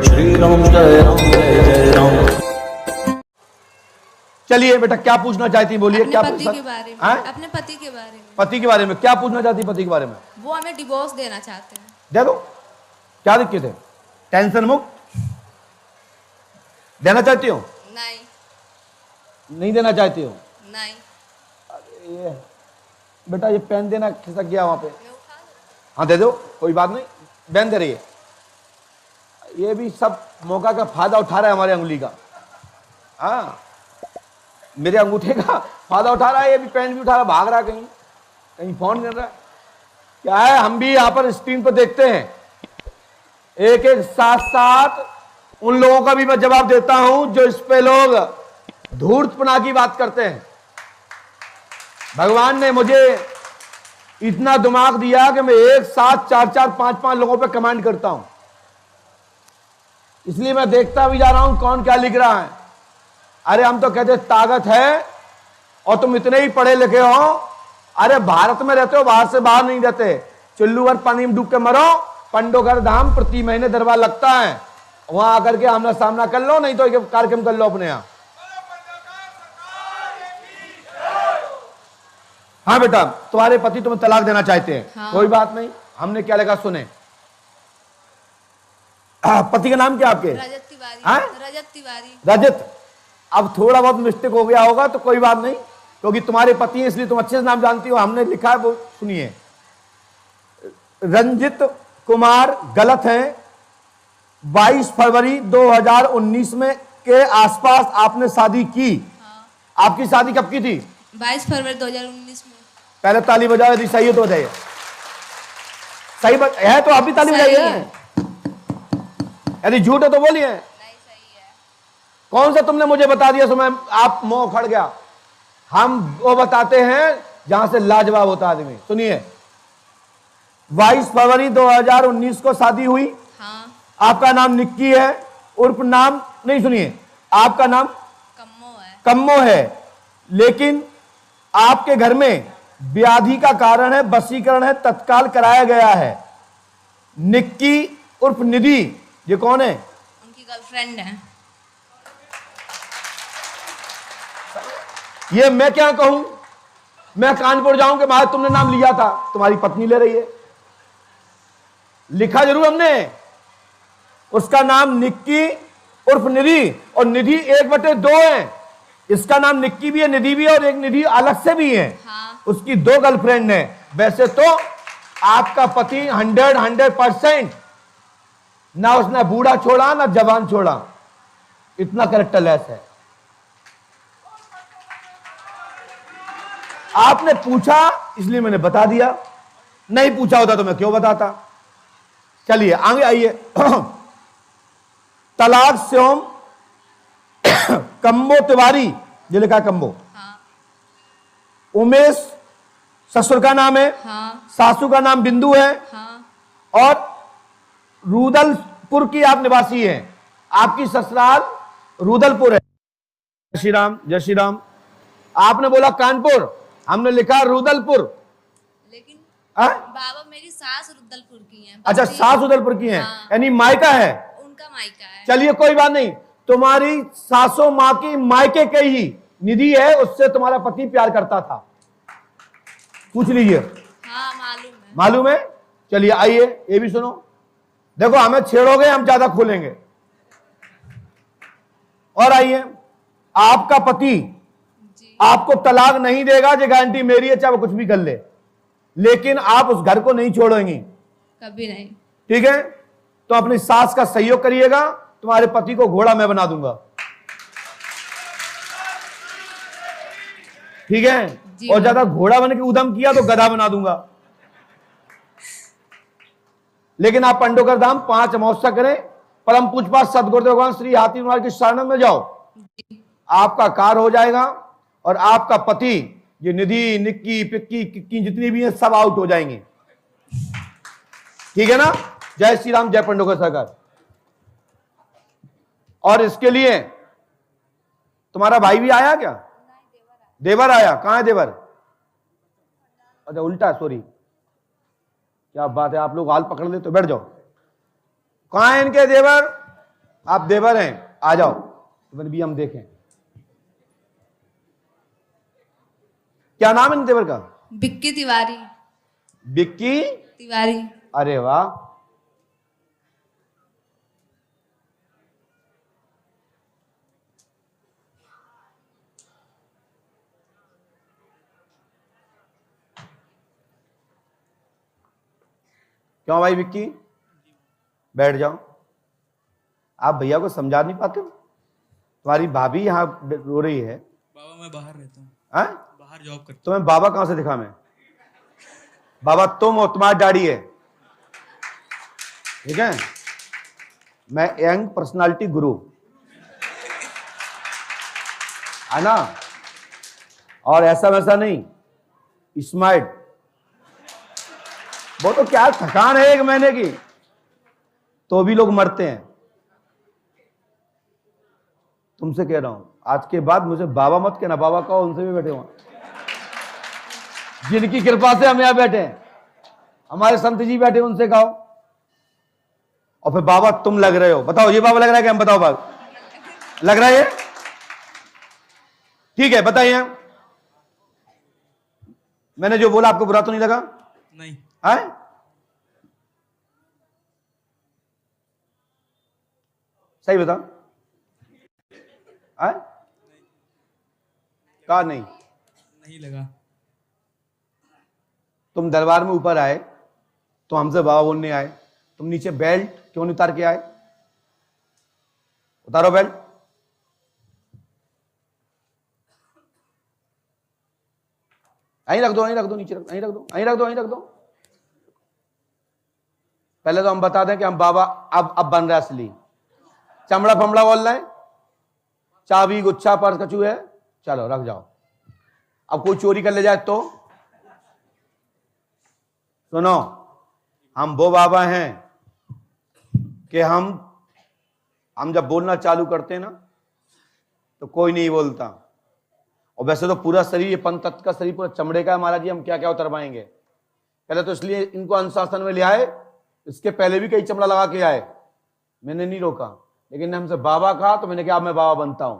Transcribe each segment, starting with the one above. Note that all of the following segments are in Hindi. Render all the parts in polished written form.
श्री राम जय राम जय जय राम। चलिए बेटा, क्या पूछना चाहती हैं, बोलिए। क्या पति के बारे में, अपने पति के बारे में। पति के बारे में क्या पूछना चाहती हैं? पति के बारे में वो हमें डिवोर्स देना चाहते हैं। दे दो, क्या दिक्कत है? टेंशन मुक्त देना चाहती हो? नहीं देना चाहती हो? नहीं। अरे बेटा, ये पेन देना, खिसक गया वहां पे। हाँ दे दो, कोई बात नहीं, बहन दे रही है। ये भी सब मौका का फायदा उठा रहा है हमारे अंगुली का। हाँ, मेरे अंगूठे का फायदा उठा रहा है, ये भी पेन भी उठा रहा है, भाग रहा है, कहीं कहीं फोन कर रहा है। क्या है, हम भी यहाँ पर स्क्रीन पर देखते हैं, एक एक साथ साथ उन लोगों का भी मैं जवाब देता हूं जो इस पे लोग धूर्तपना की बात करते हैं। भगवान ने मुझे इतना दिमाग दिया कि मैं एक साथ 4-4, 5-5 लोगों पे कमेंट करता हूं, इसलिए मैं देखता भी जा रहा हूं कौन क्या लिख रहा है। अरे हम तो कहते ताकत है और तुम इतने ही पढ़े लिखे हो। अरे भारत में रहते हो, बाहर से बाहर नहीं रहते। चुल्लू भर पानी में डूब के मरो, पंडोगर धाम प्रति महीने दरबार लगता है, वहां आकर के आमना सामना कर लो, नहीं तो एक कार्यक्रम कर लो अपने यहां। हाँ बेटा, तुम्हारे पति तुम्हें तलाक देना चाहते हैं। हाँ। कोई बात नहीं, हमने क्या लगा सुने। पति का नाम क्या आपके? रजत तिवारी। हाँ? रजत तिवारी। रजत, अब थोड़ा बहुत मिस्टेक हो गया होगा तो कोई बात नहीं, क्योंकि तुम्हारे पति हैं इसलिए तुम अच्छे से नाम जानती हो। हमने लिखा है वो सुनिए। रंजित कुमार गलत है। 22 फरवरी 2019 में के आसपास आपने शादी की। हाँ। आपकी शादी कब की थी? 22 फरवरी 2019 में। पहले ताली बजाओ, यदि सही है तो बताइए। सही है तो आप भी ताली बजाइए, यदि झूठ है तो बोलिए। नहीं, सही है। कौन सा तुमने मुझे बता दिया समय आप मुंह खड़ गया? हम वो बताते हैं जहां से लाजवाब होता आदमी। सुनिए, 22 फरवरी 2019 को शादी हुई। हाँ। आपका नाम निक्की है, उर्फ नाम नहीं, सुनिए, आपका नाम कम्मो है, लेकिन आपके घर में व्याधि का कारण है, वशीकरण है, तत्काल कराया गया है। निक्की उर्फ निधि, ये कौन है? उनकी गर्लफ्रेंड है। ये मैं क्या कहूं? मैं कानपुर जाऊं कि महाराज तुमने नाम लिया था, तुम्हारी पत्नी ले रही है। लिखा जरूर हमने, उसका नाम निक्की उर्फ निधि, और निधि 1/2 है। इसका नाम निक्की भी है, निधि भी है, और एक निधि अलग से भी है। हाँ। उसकी 2 गर्लफ्रेंड है। वैसे तो आपका पति 100% ना उसने बूढ़ा छोड़ा ना जवान छोड़ा, इतना कैरेक्टरलेस है। आपने पूछा इसलिए मैंने बता दिया, नहीं पूछा होता तो मैं क्यों बताता। चलिए आगे आइए। तलाक स्योम कम्बो तिवारी, ये लिखा कम्बो। हाँ। उमेश ससुर का नाम है। हाँ। सासू का नाम बिंदु है। हाँ। और रुदलपुर की आप निवासी हैं। आपकी ससुराल रुदलपुर है। जय श्री राम, जय श्री राम। आपने बोला कानपुर, हमने लिखा रुदलपुर। लेकिन बाबा मेरी सास रुदलपुर की हैं। अच्छा, सास रुदलपुर की हैं। हाँ। यानी मायका है। उनका मायका है। चलिए कोई बात नहीं, तुम्हारी सासों माँ की मायके के ही निधि है, उससे तुम्हारा पति प्यार करता था, पूछ लीजिए। हाँ, मालूम है। मालूम है? चलिए आइए, ये भी सुनो। देखो, हमें छेड़ोगे हम ज्यादा खोलेंगे। और आइए, आपका पति आपको तलाक नहीं देगा, ये गारंटी मेरी है, चाहे वो कुछ भी कर ले, लेकिन आप उस घर को नहीं छोड़ेंगी कभी नहीं। ठीक है? तो अपनी सास का सहयोग करिएगा, तुम्हारे पति को घोड़ा मैं बना दूंगा। ठीक है? और ज्यादा घोड़ा बन के उधम किया तो गधा बना दूंगा। लेकिन आप पंडोकर धाम 5 अमावस्या करें, परम पूजपाठ सदगुरुदेव भगवान श्री हाथी महाराज की शरण में जाओ, आपका कार्य हो जाएगा। और आपका पति, ये निधि, निक्की, पिक्की, किक्की जितनी भी हैं, सब आउट हो जाएंगे। ठीक है ना? जय श्री राम, जय पंडोकर सरकार। और इसके लिए तुम्हारा भाई भी आया क्या? देवर आया। कहां है देवर? अच्छा उल्टा, सॉरी, क्या बात है, आप लोग हाल पकड़ ले तो बैठ जाओ। कहां है इनके देवर? आप देवर हैं, आ जाओ तो भी हम देखें क्या नाम है इन देवर का। बिक्की तिवारी। बिक्की तिवारी। अरे वाह, क्यों भाई बिक्की, बैठ जाओ। आप भैया को समझा नहीं पाते हो, तुम्हारी भाभी यहां रो रही है। बाबा मैं बाहर रहता हूँ, हाँ? बाहर जॉब करता तुम्हें बाबा कहां से दिखा मैं, बाबा तुम हो, तुम्हारा डैडी है, ठीक है। मैं यंग पर्सनालिटी गुरु है ना, और ऐसा वैसा नहीं, स्मार्ट। वो तो क्या थकान है 1 महीने की, तो भी लोग मरते हैं। तुमसे कह रहा हूं आज के बाद मुझे बाबा मत कहना, बाबा कहो उनसे भी बैठे हुआ जिनकी कृपा से हम यहां बैठे हैं, हमारे संत जी बैठे, उनसे कहो। और फिर बाबा तुम लग रहे हो, बताओ ये बाबा लग रहा है कि हम, बताओ बाबा लग रहा है, ठीक है बताइए। मैंने जो बोला आपको बुरा तो नहीं लगा? नहीं। है? सही बता, है? कहा नहीं? नहीं लगा। तुम दरबार में ऊपर आए तो हमसे बाबा बोलने आए, तुम नीचे बेल्ट क्यों नहीं उतार के आए? उतारो बेल्ट। यहीं रख दो, यहीं रख दो, नीचे रख, यहीं रख दो, यहीं रख दो, यहीं रख दो। पहले तो हम बता दें कि हम बाबा अब बन रहा है असली, चमड़ा फमड़ा बोल रहे हैं, चाबी गुच्छा पर्स कछू है, चलो रख जाओ। अब कोई चोरी कर ले जाए तो सुनो, हम वो बाबा हैं कि हम जब बोलना चालू करते हैं ना तो कोई नहीं बोलता। और वैसे तो पूरा शरीर, ये पंतत्व का शरीर पूरा चमड़े का है महाराज जी, हम क्या क्या उतरवाएंगे। पहले तो इसलिए इनको अनुशासन में ले आए, इसके पहले भी कई चमड़ा लगा के आए, मैंने नहीं रोका, लेकिन हमसे बाबा कहा तो मैंने कहा मैं बाबा बनता हूं।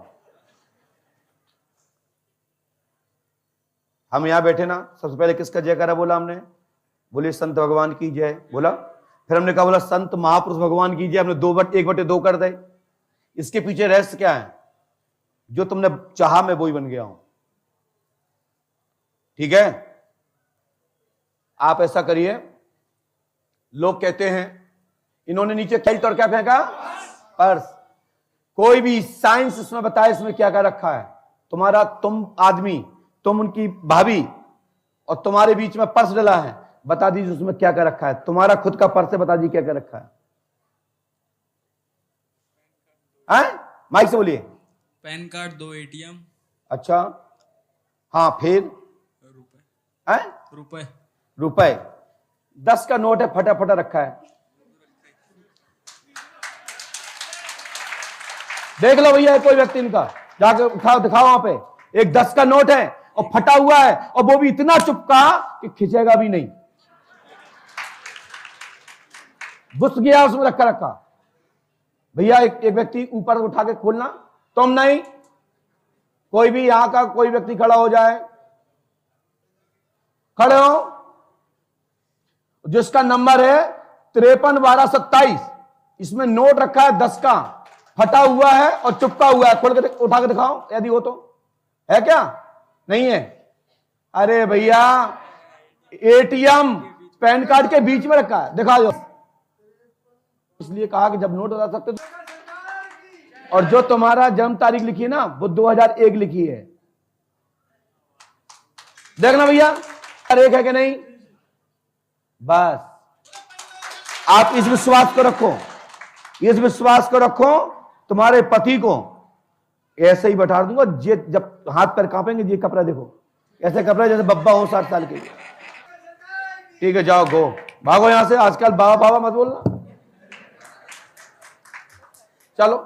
हम यहां बैठे ना, सबसे पहले किसका जयकारा बोला हमने? बोले संत भगवान की जय बोला। फिर हमने कहा बोला संत महापुरुष भगवान की जय, हमने 1/2 कर दे। इसके पीछे रहस्य क्या है? जो तुमने चाहा मैं वही बन गया हूं, ठीक है। आप ऐसा करिए, लोग कहते हैं इन्होंने नीचे कैल्ट और क्या फेंका, पर्स। कोई भी साइंस इसमें बताए इसमें क्या क्या रखा है। तुम्हारा, तुम आदमी, तुम उनकी भाभी, और तुम्हारे बीच में पर्स डला है, बता दीजिए उसमें क्या क्या रखा है। तुम्हारा खुद का पर्स है, बता दीजिए क्या क्या रखा है? माइक से बोलिए। Pan card, 2 ATM। अच्छा, हाँ फिर रुपए। है? रुपए 10 का नोट है, फटा फटा रखा है। देख लो भैया, कोई व्यक्ति इनका जाके उठाओ, दिखाओ वहां पे, एक 10 का नोट है और फटा हुआ है, और वो भी इतना चुपका कि खिंचेगा भी नहीं, घुस गया उसमें रखा रखा। भैया एक व्यक्ति ऊपर उठा के खोलना, तुम नहीं, कोई भी यहां का कोई व्यक्ति खड़ा हो जाए, खड़े हो, जिसका नंबर है 531227, इसमें नोट रखा है 10 का, फटा हुआ है और चुपका हुआ है, खोल के उठा के दिखाओ यदि हो तो। है क्या? नहीं है? अरे भैया ATM पैन कार्ड के बीच में रखा है, दिखा दो। इसलिए कहा कि जब नोट बता सकते तो। और जो तुम्हारा जन्म तारीख लिखी है ना, वो 2001 लिखी है, देखना भैया एक है कि नहीं। बस आप इस विश्वास को रखो, इस विश्वास को रखो, तुम्हारे पति को ऐसे ही बैठा दूंगा, जे जब हाथ पैर कांपेंगे, ये कपड़ा देखो, ऐसे कपड़ा जैसे बब्बा हो 60 साल के। ठीक है, जाओ गो, भागो यहां से, आजकल बाबा बाबा मत बोलना, चलो।